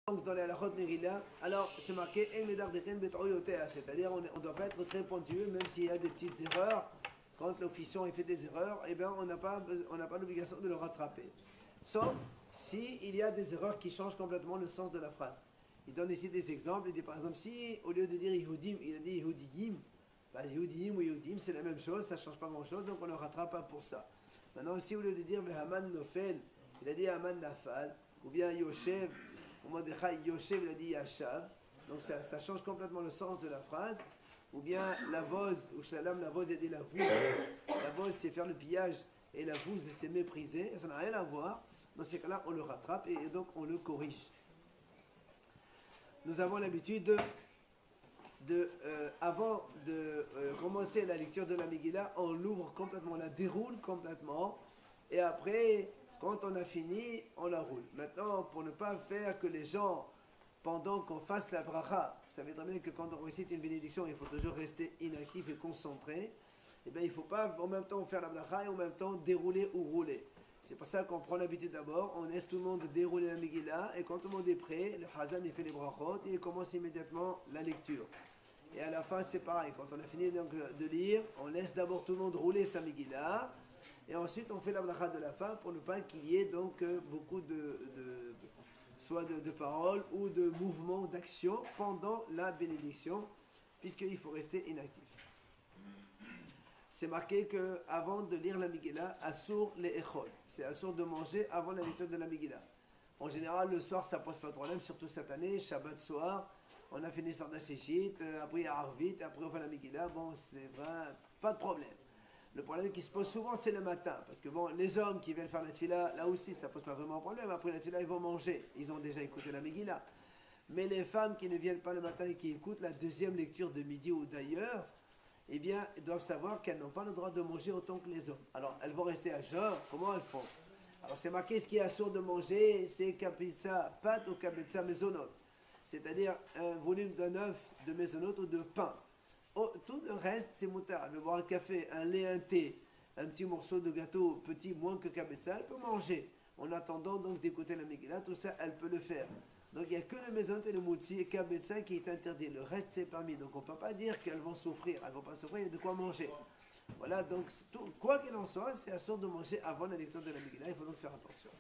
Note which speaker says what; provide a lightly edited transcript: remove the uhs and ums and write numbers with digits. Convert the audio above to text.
Speaker 1: Donc dans les halachot Megillah, alors c'est marqué c'est-à-dire on ne doit pas être très pointueux, même s'il y a des petites erreurs. Quand l'officiant fait des erreurs, eh bien, on n'a pas l'obligation de le rattraper. Sauf s'il y a des erreurs qui changent complètement le sens de la phrase. Il donne ici des exemples. Il dit par exemple, si au lieu de dire Yehudim, il a dit Yehudiyim, bah, Yehudim ou Yehudim, c'est la même chose, ça ne change pas grand-chose, donc on ne le rattrape pas pour ça. Maintenant, si au lieu de dire Haman Nofel, il a dit Haman Nafal, ou bien Yoshev, ou Mordechai Yoshev, il a dit Yashav, donc ça change complètement le sens de la phrase. Ou bien la vose, ou Shalom, la vose, il a dit la vouse. La vose, c'est faire le pillage, et la vouse, c'est mépriser, et ça n'a rien à voir. Dans ces cas-là, on le rattrape, et donc on le corrige. Nous avons l'habitude avant de commencer la lecture de la Megillah, on l'ouvre complètement, on la déroule complètement, et après, quand on a fini, on la roule. Maintenant, pour ne pas faire que les gens, pendant qu'on fasse la bracha, vous savez très bien que quand on récite une bénédiction, il faut toujours rester inactif et concentré. Et bien, il ne faut pas en même temps faire la bracha et en même temps dérouler ou rouler. C'est pour ça qu'on prend l'habitude d'abord, on laisse tout le monde dérouler la Megillah, et quand tout le monde est prêt, le Hazan il fait les brachot et il commence immédiatement la lecture. Et à la fin, c'est pareil, quand on a fini donc de lire, on laisse d'abord tout le monde rouler sa Megillah, et ensuite on fait la bracha de la fin pour ne pas qu'il y ait donc beaucoup soit de paroles ou de mouvements, d'action pendant la bénédiction, puisqu'il faut rester inactif. C'est marqué qu'avant de lire la Megillah, assour les echol. C'est assour de manger avant la lecture de la Megillah. En général, le soir, ça ne pose pas de problème, surtout cette année, Shabbat soir, on a fini Sarda Sheshit, après Arvit, après on fait la Megillah, bon, c'est vrai, pas de problème. Le problème qui se pose souvent, c'est le matin. Parce que bon, les hommes qui viennent faire la tefila, là aussi, ça ne pose pas vraiment de problème. Après la tefila, ils vont manger. Ils ont déjà écouté la Megillah. Mais les femmes qui ne viennent pas le matin et qui écoutent la deuxième lecture de midi ou d'ailleurs, eh bien, elles doivent savoir qu'elles n'ont pas le droit de manger autant que les hommes. Alors, elles vont rester à jeun. Comment elles font? Alors, c'est marqué, ce qui est assourd de manger, c'est kapitsa pat ou kapitsa mezonot. C'est-à-dire un volume d'un œuf de mezonot ou de pain. Oh, tout le reste, c'est moutard. Elle veut boire un café, un lait, un thé, un petit morceau de gâteau petit, moins que kabetza, elle peut manger. En attendant donc d'écouter la Megillah, tout ça, elle peut le faire. Donc il n'y a que le mezonot et le moutsi et kabetza qui est interdit. Le reste, c'est permis. Donc on ne peut pas dire qu'elles vont souffrir. Elles ne vont pas souffrir, il y a de quoi manger. Voilà, donc quoi qu'il en soit, c'est assuré de manger avant la lecture de la Megillah. Il faut donc faire attention.